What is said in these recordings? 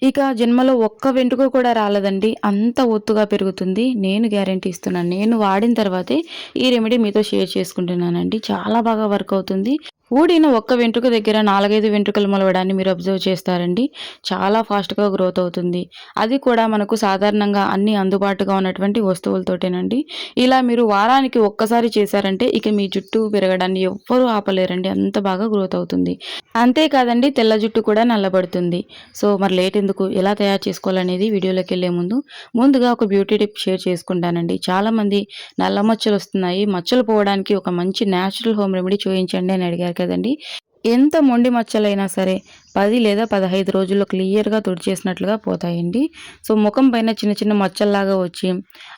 ఇక జన్మలో ఒక్క వెంట్రుక కూడా రాలదండి. అంత ఒత్తుగా పెరుగుతుంది. నేను గ్యారంటీ ఇస్తున్నాను. నేను వాడిన తర్వాతే ఈ రెమెడీ మీతో షేర్ చేసుకుంటున్నానండి. చాలా బాగా వర్క్ అవుతుంది. ఊడిన ఒక్క వెంట్రుక దగ్గర 4, 5 వెంట్రుకలు మొలవడాన్ని మీరు అబ్జర్వ్ చేస్తారండి. చాలా ఫాస్ట్‌గా గ్రోత్ అవుతుంది. అది కూడా మనకు సాధారణంగా అన్నీ అందుబాటుగా ఉన్నటువంటి వస్తువులతోటేనండి. ఇలా మీరు వారానికి ఒక్కసారి చేశారంటే ఇక మీ జుట్టు పెరగడాన్ని ఎవ్వరూ ఆపలేరండి. అంత బాగా గ్రోత్ అవుతుంది. అంతే కాదండి, తెల్ల జుట్టు కూడా నల్లబడుతుంది. సో, మరి లేట్ ఎందుకు? ఎలా తయారు చేసుకోవాలనేది వీడియోలోకెళ్ళే ముందుగా ఒక బ్యూటీ టిప్ షేర్ చేసుకుంటానండి. చాలామంది నల్ల మచ్చలొస్తున్నాయి, మచ్చలు పోవడానికి ఒక మంచి న్యాచురల్ హోమ్ రెమెడీ చూయించండి అని అడిగారు కదండీ! ఎంత మొండి మచ్చలైనా సరే 10 లేదా 15 రోజుల్లో క్లియర్‌గా తుడిచేసినట్లుగా పోతాయండి. సో, ముఖం పైన చిన్న చిన్న మచ్చల్లాగా వచ్చి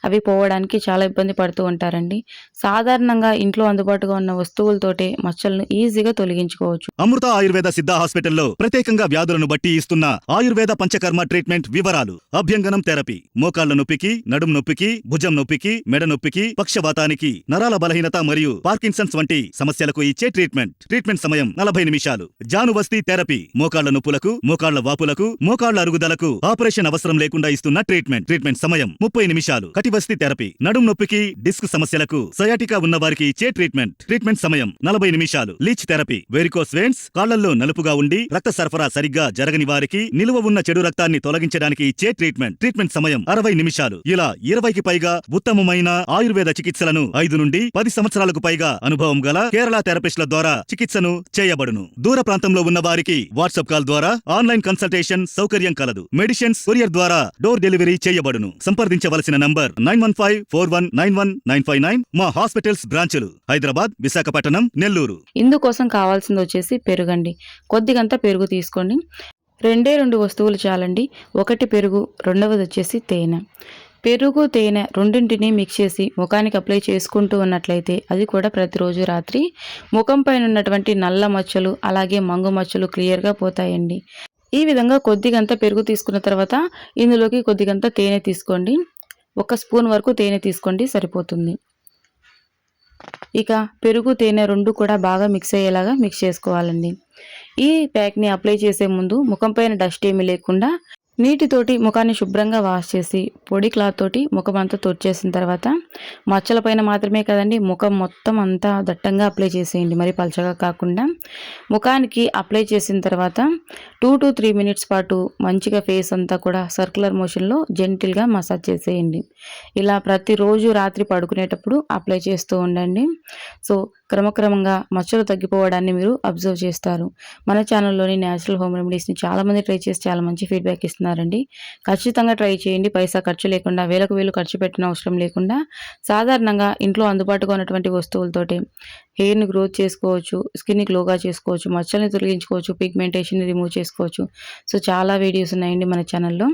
అవి పోవడానికి చాలా ఇబ్బంది పడుతూ ఉంటారండి. సాధారణంగా ఇంట్లో అందుబాటుగా ఉన్న వస్తువులతోటే మచ్చలను ఈజీగా తొలగించుకోవచ్చు. అమృత ఆయుర్వేద సిద్ధ హాస్పిటల్లో ప్రత్యేకంగా వ్యాధులను బట్టి ఇస్తున్న ఆయుర్వేద పంచకర్మ ట్రీట్మెంట్ వివరాలు. అభ్యంగనం థెరపీ, మోకాళ్ల నొప్పికి, నడుం నొప్పికి, భుజం నొప్పికి, మెడ నొప్పికి, పక్షవాతానికి, నరాల బలహీనత మరియు పార్కిన్సన్స్ వంటి సమస్యలకు ఇచ్చే ట్రీట్మెంట్ సమయం 40 నిమిషాలు. జానువస్తి థెరపీ, మోకాళ్ల నొప్పులకు, మోకాళ్ల వాపులకు, మోకాళ్ల అరుగుదలకు ఆపరేషన్ అవసరం లేకుండా ఇస్తున్న ట్రీట్మెంట్ సమయం 30 నిమిషాలు. కటివస్తి థెరపీ, నడుం నొప్పికి, డిస్క్ సమస్యలకు, సయాటికా ఉన్న వారికి ఇచ్చే ట్రీట్మెంట్ సమయం 40 నిమిషాలు. లీచ్ థెరపీ, వెరికోస్ వెయిన్స్, కాళ్లల్లో నలుపుగా ఉండి రక్త సరఫరా సరిగ్గా జరగని వారికి, నిలువ ఉన్న చెడు రక్తాన్ని తొలగించడానికి ఇచ్చే ట్రీట్మెంట్ సమయం 60 నిమిషాలు. ఇలా 20కి పైగా ఉత్తమమైన ఆయుర్వేద చికిత్సలను 5 నుండి 10 సంవత్సరాలకు పైగా అనుభవం గల కేరళ థెరపిస్టుల ద్వారా చికిత్సను చేయబడును. దూర ప్రాంతంలో ఉన్న వారికి వాట్సాప్ కాల్ ద్వారా ఆన్లైన్ కన్సల్టేషన్ సౌకర్యం కలదు. మెడిసిన్స్ కొరియర్ ద్వారా డోర్ డెలివరీ చేయబడును. సంప్రదించవలసిన నంబర్ 9154191959. మా హాస్పిటల్స్ బ్రాంచులు హైదరాబాద్, విశాఖపట్నం, నెల్లూరు. ఇందుకోసం కావాల్సింది వచ్చేసి పెరుగండి. కొద్దిగంత పెరుగు తీసుకోండి. 2 వస్తువులు చాలండి. ఒకటి పెరుగు, రెండవది వచ్చేసి తేనె. పెరుగు, తేనె రెండింటిని మిక్స్ చేసి ముఖానికి అప్లై చేసుకుంటూ ఉన్నట్లయితే అది కూడా ప్రతిరోజు రాత్రి ముఖం పైన ఉన్నటువంటి నల్ల మచ్చలు అలాగే మంగు మచ్చలు క్లియర్‌గా పోతాయండి. ఈ విధంగా కొద్దిగంత పెరుగు తీసుకున్న తర్వాత ఇందులోకి కొద్దిగంత తేనె తీసుకోండి. 1 స్పూన్ వరకు తేనె తీసుకోండి, సరిపోతుంది. ఇక పెరుగు, తేనె 2 కూడా బాగా మిక్స్ అయ్యేలాగా మిక్స్ చేసుకోవాలండి. ఈ ప్యాక్‌ని అప్లై చేసే ముందు ముఖం పైన డస్ట్ ఏమీ లేకుండా నీటితోటి ముఖాన్ని శుభ్రంగా వాష్ చేసి పొడి క్లాత్ తోటి ముఖమంతా తుడిచేసిన తర్వాత మచ్చల పైన మాత్రమే కదండి, ముఖం మొత్తం అంతా దట్టంగా అప్లై చేసేయండి. మరి పలచగా కాకుండా ముఖానికి అప్లై చేసిన తర్వాత 2-3 మినిట్స్ పాటు మంచిగా ఫేస్ అంతా కూడా సర్క్యులర్ మోషన్లో జెంటిల్గా మసాజ్ చేసేయండి. ఇలా ప్రతిరోజు రాత్రి పడుకునేటప్పుడు అప్లై చేస్తూ ఉండండి. సో, క్రమక్రమంగా మచ్చలు తగ్గిపోవడాన్ని మీరు అబ్జర్వ్ చేస్తారు. మన ఛానల్లోని న్యాచురల్ హోమ్ రెమెడీస్ని చాలామంది ట్రై చేసి చాలా మంచి ఫీడ్బ్యాక్ ఇస్తున్నారండి. ఖచ్చితంగా ట్రై చేయండి. పైసా ఖర్చు లేకుండా, వేలకు వేలు ఖర్చు పెట్టిన అవసరం లేకుండా సాధారణంగా ఇంట్లో అందుబాటుగా ఉన్నటువంటి వస్తువులతోటి హెయిర్‌ని గ్రోత్ చేసుకోవచ్చు, స్కిన్‌ని గ్లోగా చేసుకోవచ్చు, మచ్చల్ని తొలగించుకోవచ్చు, పిగ్మెంటేషన్‌ని రిమూవ్ చేసుకోవచ్చు. సో, చాలా వీడియోస్ ఉన్నాయండి మన ఛానల్‌లో.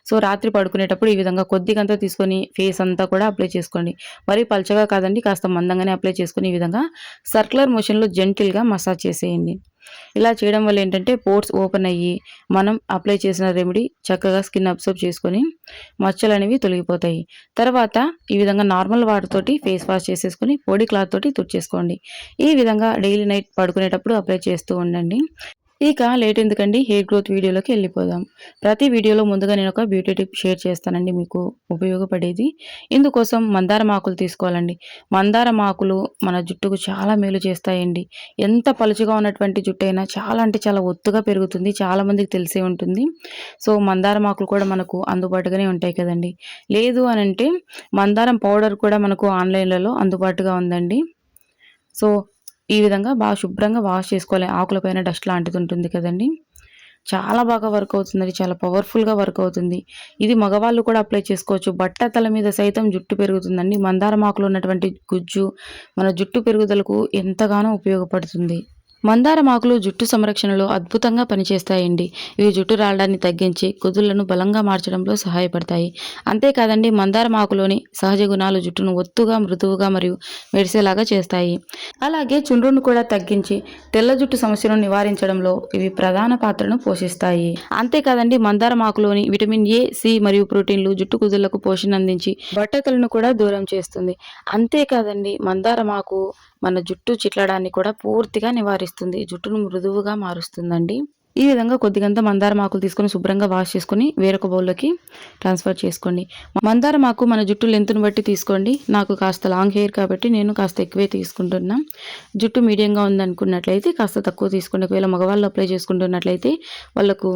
సో, రాత్రి పడుకునేటప్పుడు ఈ విధంగా కొద్దిగంతా తీసుకొని ఫేస్ అంతా కూడా అప్లై చేసుకోండి. మరీ పలచగా కాదండి, కాస్త మందంగానే అప్లై చేసుకొని ఈ విధంగా సర్క్యులర్ మోషన్‌లో జెంటిల్‌గా మసాజ్ చేసేయండి. ఇలా చేయడం వల్ల ఏంటంటే పోర్స్ ఓపెన్ అయ్యి మనం అప్లై చేసిన రెమెడీ చక్కగా స్కిన్ అబ్జర్వ్ చేసుకొని మచ్చలనేవి తొలగిపోతాయి. తర్వాత ఈ విధంగా నార్మల్ వాటర్ తోటి ఫేస్ వాష్ చేసేసుకొని పొడి క్లాత్ తోటి తుడిచేసుకోండి. ఈ విధంగా డైలీ నైట్ పడుకునేటప్పుడు అప్లై చేస్తూ ఉండండి. ఇక లేట్ ఎందుకండి, హెయిర్ గ్రోత్ వీడియోలోకి వెళ్ళిపోదాం. ప్రతి వీడియోలో ముందుగా నేను ఒక బ్యూటీ టిప్ షేర్ చేస్తానండి మీకు ఉపయోగపడేది. ఇందుకోసం మందారం ఆకులు తీసుకోవాలండి. మందారం ఆకులు మన జుట్టుకు చాలా మేలు చేస్తాయండి. ఎంత పలుచగా ఉన్నటువంటి జుట్టు అయినా చాలా అంటే చాలా ఒత్తుగా పెరుగుతుంది. చాలామందికి తెలిసే ఉంటుంది. సో, మందారం ఆకులు కూడా మనకు అందుబాటుగానే ఉంటాయి కదండి. లేదు అనంటే మందారం పౌడర్ కూడా మనకు ఆన్లైన్‌లలో అందుబాటుగా ఉందండి. సో, ఈ విధంగా బాగా శుభ్రంగా వాష్ చేసుకోవాలి. ఆకులపైన డస్ట్ లాంటిది ఉంటుంది కదండీ! చాలా బాగా వర్క్ అవుతుందండి. చాలా పవర్‌ఫుల్‌గా వర్క్ అవుతుంది. ఇది మగవాళ్ళు కూడా అప్లై చేసుకోవచ్చు. బట్టతల మీద సైతం జుట్టు పెరుగుతుందండి. మందారం ఆకులో ఉన్నటువంటి గుజ్జు మన జుట్టు పెరుగుదలకు ఎంతగానో ఉపయోగపడుతుంది. మందారం ఆకులు జుట్టు సంరక్షణలో అద్భుతంగా పనిచేస్తాయండి. ఇవి జుట్టు రాలడాన్ని తగ్గించి కుదుళ్లను బలంగా మార్చడంలో సహాయపడతాయి. అంతేకాదండి, మందారం ఆకులోని సహజ గుణాలు జుట్టును ఒత్తుగా, మృదువుగా మరియు మెరిసేలాగా చేస్తాయి. అలాగే చుండ్రును కూడా తగ్గించి తెల్ల జుట్టు సమస్యను నివారించడంలో ఇవి ప్రధాన పాత్రను పోషిస్తాయి. అంతేకాదండి, మందారం ఆకులోని విటమిన్ ఏ, సి మరియు ప్రోటీన్లు జుట్టు కుదుళ్లకు పోషణ అందించి బట్టతలను కూడా దూరం చేస్తుంది. అంతేకాదండి, మందారం ఆకు మన జుట్టు చిట్లడాన్ని కూడా పూర్తిగా నివారిస్తుంది. జుట్టును మృదువుగా మారుస్తుందండి. ఈ విధంగా కొద్దిగంత మందారం ఆకులు తీసుకొని శుభ్రంగా వాష్ చేసుకొని వేరొక బౌల్లోకి ట్రాన్స్ఫర్ చేసుకోండి. మందారం ఆకు మన జుట్టు లెంత్ను బట్టి తీసుకోండి. నాకు కాస్త లాంగ్ హెయిర్ కాబట్టి నేను కాస్త ఎక్కువే తీసుకుంటున్నా. జుట్టు మీడియంగా ఉందనుకున్నట్లయితే కాస్త తక్కువ తీసుకోండి. ఒకవేళ మగవాళ్ళు అప్లై చేసుకుంటున్నట్లయితే వాళ్ళకు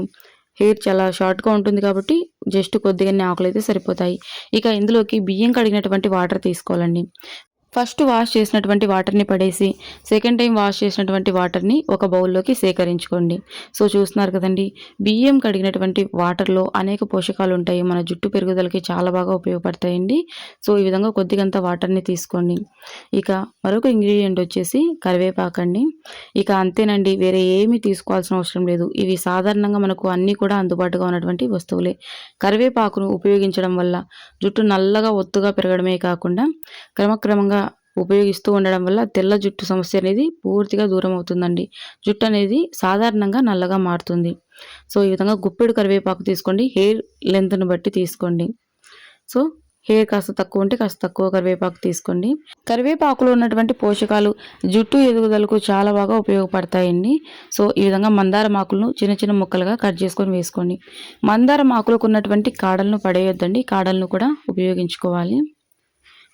హెయిర్ చాలా షార్ట్గా ఉంటుంది కాబట్టి జస్ట్ కొద్దిగానే ఆకులు అయితే సరిపోతాయి. ఇక ఇందులోకి బియ్యం కడిగినటువంటి వాటర్ తీసుకోవాలండి. ఫస్ట్ వాష్ చేసినటువంటి వాటర్ని పడేసి సెకండ్ టైం వాష్ చేసినటువంటి వాటర్ని ఒక బౌల్లోకి సేకరించుకోండి. సో చూస్తున్నారు కదండి, బియ్యం కడిగినటువంటి వాటర్లో అనేక పోషకాలు ఉంటాయి. మన జుట్టు పెరుగుదలకి చాలా బాగా ఉపయోగపడతాయండి. సో ఈ విధంగా కొద్దిగంత వాటర్ని తీసుకోండి. ఇక మరొక ఇంగ్రీడియంట్ వచ్చేసి కరివేపాకండి. ఇక అంతేనండి, వేరే ఏమీ తీసుకోవాల్సిన అవసరం లేదు. ఇవి సాధారణంగా మనకు అన్నీ కూడా అందుబాటుగా ఉన్నటువంటి వస్తువులే. కరివేపాకును ఉపయోగించడం వల్ల జుట్టు నల్లగా ఒత్తుగా పెరగడమే కాకుండా క్రమక్రమంగా ఉపయోగిస్తూ ఉండడం వల్ల తెల్ల జుట్టు సమస్య అనేది పూర్తిగా దూరం అవుతుందండి. జుట్టు అనేది సాధారణంగా నల్లగా మారుతుంది. సో ఈ విధంగా గుప్పెడు కరివేపాకు తీసుకోండి. హెయిర్ లెంత్ను బట్టి తీసుకోండి. సో హెయిర్ కాస్త తక్కువ ఉంటే కాస్త తక్కువ కరివేపాకు తీసుకోండి. కరివేపాకులో ఉన్నటువంటి పోషకాలు జుట్టు ఎదుగుదలకు చాలా బాగా ఉపయోగపడతాయండి. సో ఈ విధంగా మందారం ఆకులను చిన్న చిన్న ముక్కలుగా కట్ చేసుకొని వేసుకోండి. మందారం ఆకులకు ఉన్నటువంటి కాడలను పడేయొద్దండి. కాడలను కూడా ఉపయోగించుకోవాలి.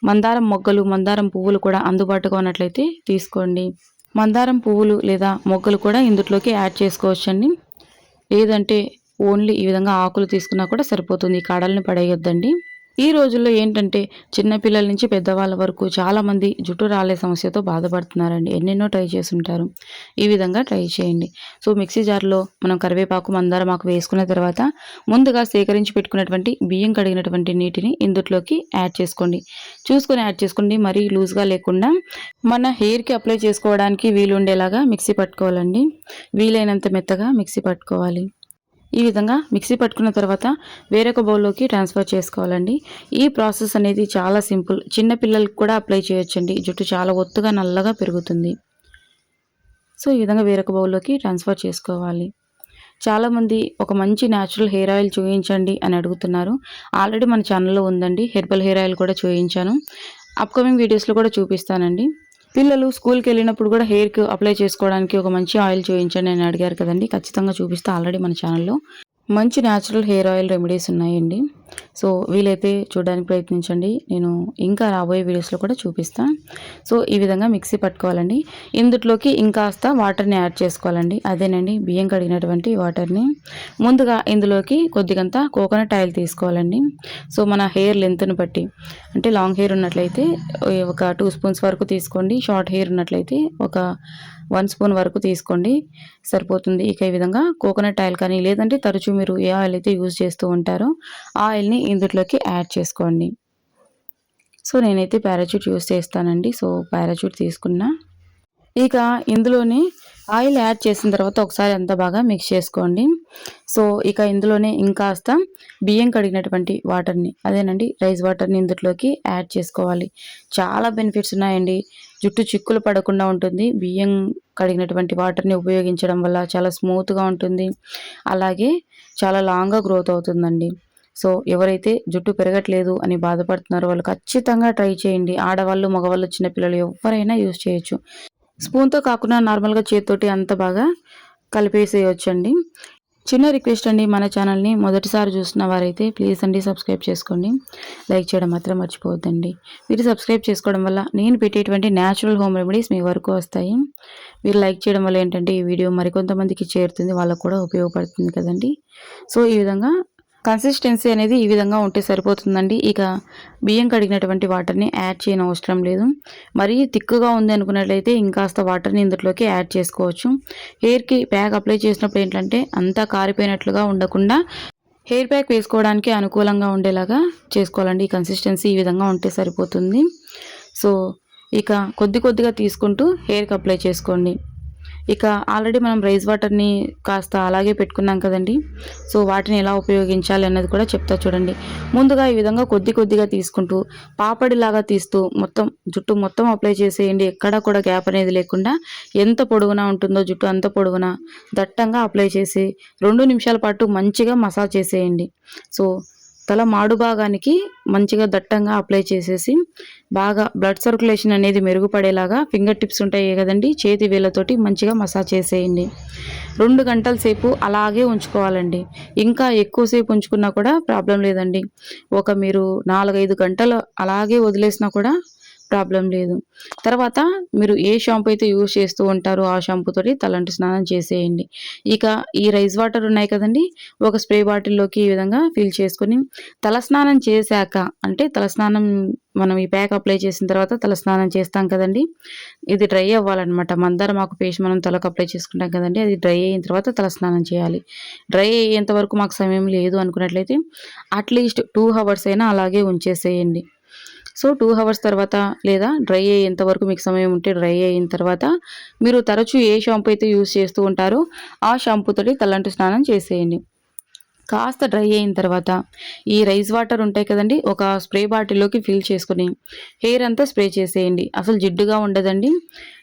మందారం మొగ్గలు, మందారం పువ్వులు కూడా అందుబాటుగా ఉన్నట్లయితే తీసుకోండి. మందారం పువ్వులు లేదా మొగ్గలు కూడా ఇందులోకి యాడ్ చేసుకోవచ్చండి. లేదంటే ఓన్లీ ఈ విధంగా ఆకులు తీసుకున్నా కూడా సరిపోతుంది. కాడల్ని పడేయొద్దండి. ఈ రోజుల్లో ఏంటంటే చిన్నపిల్లల నుంచి పెద్దవాళ్ళ వరకు చాలామంది జుట్టు రాలే సమస్యతో బాధపడుతున్నారండి. ఎన్నెన్నో ట్రై చేసుంటారు. ఈ విధంగా ట్రై చేయండి. సో మిక్సీ జార్లో మనం కరివేపాకు, మందారం ఆకు వేసుకున్న తర్వాత ముందుగా సేకరించి పెట్టుకున్నటువంటి బియ్యం కడిగినటువంటి నీటిని ఇందులోకి యాడ్ చేసుకోండి. చూసుకొని యాడ్ చేసుకోండి. మరీ లూజ్గా లేకుండా మన హెయిర్కి అప్లై చేసుకోవడానికి వీలుండేలాగా మిక్సీ పట్టుకోవాలండి. వీలైనంత మెత్తగా మిక్సీ పట్టుకోవాలి. ఈ విధంగా మిక్సీ పట్టుకున్న తర్వాత వేరొక బౌల్లోకి ట్రాన్స్ఫర్ చేసుకోవాలండి. ఈ ప్రాసెస్ అనేది చాలా సింపుల్. చిన్న పిల్లలకు కూడా అప్లై చేయొచ్చండి. జుట్టు చాలా ఒత్తుగా నల్లగా పెరుగుతుంది. సో ఈ విధంగా వేరొక బౌల్లోకి ట్రాన్స్ఫర్ చేసుకోవాలి. చాలామంది ఒక మంచి న్యాచురల్ హెయిర్ ఆయిల్ చూపించండి అని అడుగుతున్నారు. ఆల్రెడీ మన ఛానల్లో ఉందండి. హెర్బల్ హెయిర్ ఆయిల్ కూడా చూపించాను. అప్కమింగ్ వీడియోస్లో కూడా చూపిస్తానండి. పిల్లలు స్కూల్కి వెళ్ళినప్పుడు కూడా హెయిర్కి అప్లై చేసుకోవడానికి ఒక మంచి ఆయిల్ చూపించండి అని అడిగారు కదండి. ఖచ్చితంగా చూపిస్తా. ఆల్రెడీ మన ఛానల్లో మంచి న్యాచురల్ హెయిర్ ఆయిల్ రెమెడీస్ ఉన్నాయండి. సో వీలైతే చూడడానికి ప్రయత్నించండి. నేను ఇంకా రాబోయే వీడియోస్లో కూడా చూపిస్తాను. సో ఈ విధంగా మిక్సీ పట్టుకోవాలండి. ఇందులోకి ఇంకాస్త వాటర్ని యాడ్ చేసుకోవాలండి. అదేనండి బియ్యం కడిగినటువంటి వాటర్ని. ముందుగా ఇందులోకి కొద్దిగంత కోకోనట్ ఆయిల్ తీసుకోవాలండి. సో మన హెయిర్ లెంత్ను బట్టి, అంటే లాంగ్ హెయిర్ ఉన్నట్లయితే ఒక 2 స్పూన్స్ వరకు తీసుకోండి. షార్ట్ హెయిర్ ఉన్నట్లయితే ఒక 1 స్పూన్ వరకు తీసుకోండి, సరిపోతుంది. ఇక ఈ విధంగా కోకోనట్ ఆయిల్ కానీ లేదంటే తరచూ మీరు ఏ ఆయిల్ అయితే యూజ్ చేస్తూ ఉంటారో ఆ ఆయిల్ని ఇందులోకి యాడ్ చేసుకోండి. సో నేనైతే పారాచూట్ యూజ్ చేస్తానండి. సో పారాచూట్ తీసుకున్నా. ఇక ఇందులోనే ఆయిల్ యాడ్ చేసిన తర్వాత ఒకసారి అంతా బాగా మిక్స్ చేసుకోండి. సో ఇక ఇందులోనే ఇంకాస్త బియ్యం కడిగినటువంటి వాటర్ని, అదేనండి రైస్ వాటర్ని ఇందులోకి యాడ్ చేసుకోవాలి. చాలా బెనిఫిట్స్ ఉన్నాయండి. జుట్టు చిక్కులు పడకుండా ఉంటుంది. బియ్యం కడిగినటువంటి వాటర్ని ఉపయోగించడం వల్ల చాలా స్మూత్గా ఉంటుంది. అలాగే చాలా లాంగ్గా గ్రోత్ అవుతుందండి. సో ఎవరైతే జుట్టు పెరగట్లేదు అని బాధపడుతున్నారో వాళ్ళు ఖచ్చితంగా ట్రై చేయండి. ఆడవాళ్ళు, మగవాళ్ళు, చిన్నపిల్లలు ఎవరైనా యూజ్ చేయొచ్చు. స్పూన్తో కాకుండా నార్మల్గా చేతితోటి అంత బాగా కలిపేసేయొచ్చండి. చిన్న రిక్వెస్ట్ అండి, మన ఛానల్ని మొదటిసారి చూసిన వారైతే ప్లీజ్ అండి సబ్స్క్రైబ్ చేసుకోండి. లైక్ చేయడం మాత్రం మర్చిపోవద్దండి. మీరు సబ్స్క్రైబ్ చేసుకోవడం వల్ల నేను పెట్టేటువంటి న్యాచురల్ హోమ్ రెమెడీస్ మీ వరకు వస్తాయి. మీరు లైక్ చేయడం వల్ల ఏంటంటే ఈ వీడియో మరికొంతమందికి చేరుతుంది, వాళ్ళకు కూడా ఉపయోగపడుతుంది కదండి. సో ఈ విధంగా కన్సిస్టెన్సీ అనేది ఈ విధంగా ఉంటే సరిపోతుందండి. ఇక బియ్యం కడిగినటువంటి వాటర్ని యాడ్ చేయని అవసరం లేదు. మరీ తిక్కుగా ఉంది అనుకున్నట్లయితే ఇంకాస్త వాటర్ని ఇందులోకి యాడ్ చేసుకోవచ్చు. హెయిర్కి ప్యాక్ అప్లై చేసినప్పుడు ఏంటంటే అంతా కారిపోయినట్లుగా ఉండకుండా హెయిర్ ప్యాక్ వేసుకోవడానికి అనుకూలంగా ఉండేలాగా చేసుకోవాలండి. ఈ కన్సిస్టెన్సీ ఈ విధంగా ఉంటే సరిపోతుంది. సో ఇక కొద్దిగా తీసుకుంటూ హెయిర్కి అప్లై చేసుకోండి. ఇక ఆల్రెడీ మనం రైస్ వాటర్ని కాస్త అలాగే పెట్టుకున్నాం కదండి. సో వాటిని ఎలా ఉపయోగించాలి అన్నది కూడా చెప్తా చూడండి. ముందుగా ఈ విధంగా కొద్దిగా తీసుకుంటూ పాపడిలాగా తీస్తూ జుట్టు మొత్తం అప్లై చేసేయండి. ఎక్కడా కూడా గ్యాప్ అనేది లేకుండా ఎంత పొడవునా ఉంటుందో జుట్టు అంత పొడవునా దట్టంగా అప్లై చేసి 2 నిమిషాల పాటు మంచిగా మసాజ్ చేసేయండి. సో తల మాడు భాగానికి మంచిగా దట్టంగా అప్లై చేసేసి బాగా బ్లడ్ సర్క్యులేషన్ అనేది మెరుగుపడేలాగా ఫింగర్ టిప్స్ ఉంటాయి కదండి, చేతి వేళ్ళతోటి మంచిగా మసాజ్ చేసేయండి. 2 గంటల సేపు అలాగే ఉంచుకోవాలండి. ఇంకా ఎక్కువసేపు ఉంచుకున్నా కూడా ప్రాబ్లం లేదండి. మీరు 4-5 గంటలు అలాగే వదిలేసినా కూడా ప్రాబ్లం లేదు. తర్వాత మీరు ఏ షాంపూ అయితే యూజ్ చేస్తూ ఉంటారో ఆ షాంపూతోటి తలంటు స్నానం చేసేయండి. ఇక ఈ రైస్ వాటర్ ఉన్నాయి కదండీ, ఒక స్ప్రే బాటిల్‌లోకి ఈ విధంగా ఫిల్ చేసుకొని తలస్నానం చేశాక, అంటే తలస్నానం మనం ఈ ప్యాక్ అప్లై చేసిన తర్వాత తలస్నానం చేస్తాం కదండీ, ఇది డ్రై అవ్వాలన్నమాట. మందారమాకు పేస్ట్ మనం తలకు అప్లై చేసుకుంటాం కదండీ, అది డ్రై అయిన తర్వాత తలస్నానం చేయాలి. డ్రై అయ్యేంత వరకు మాకు సమయం లేదు అనుకున్నట్లయితే అట్‌లీస్ట్ 2 హవర్స్ అయినా అలాగే ఉంచేసేయండి. సో 2 హవర్స్ తర్వాత లేదా డ్రై అయ్యేంత వరకు మీకు సమయం ఉంటే డ్రై అయిన తర్వాత మీరు తరచూ ఏ షాంపూ అయితే యూజ్ చేస్తూ ఉంటారో ఆ షాంపూతోటి తలంటు స్నానం చేసేయండి. కాస్త డ్రై అయిన తర్వాత ఈ రైస్ వాటర్ ఉంటాయి కదండీ, ఒక స్ప్రే బాటిల్‌లోకి ఫిల్ చేసుకొని హెయిర్ అంతా స్ప్రే చేసేయండి. అసలు జిడ్డుగా ఉండదండి,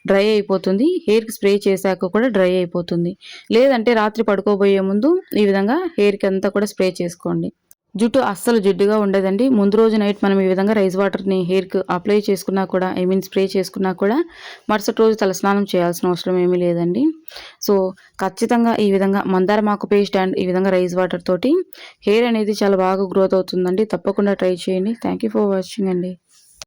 డ్రై అయిపోతుంది. హెయిర్‌కి స్ప్రే చేశాక కూడా డ్రై అయిపోతుంది. లేదంటే రాత్రి పడుకోబోయే ముందు ఈ విధంగా హెయిర్‌కి అంతా కూడా స్ప్రే చేసుకోండి. జుట్టు అస్సలు జిడ్డుగా ఉండదండి. ముందు రోజు నైట్ మనం ఈ విధంగా రైస్ వాటర్‌ని హెయిర్‌కి అప్లై చేసుకున్నా కూడా, స్ప్రే చేసుకున్నా కూడా మరుసటి రోజు తలస్నానం చేయాల్సిన అవసరం ఏమీ లేదండి. సో, ఖచ్చితంగా ఈ విధంగా మందారమాకు పేస్ట్ అండ్ ఈ విధంగా రైస్ వాటర్ తోటి హెయిర్ అనేది చాలా బాగా గ్రోత్ అవుతుందండి. తప్పకుండా ట్రై చేయండి. థాంక్ యూ ఫర్ వాచింగ్ అండి.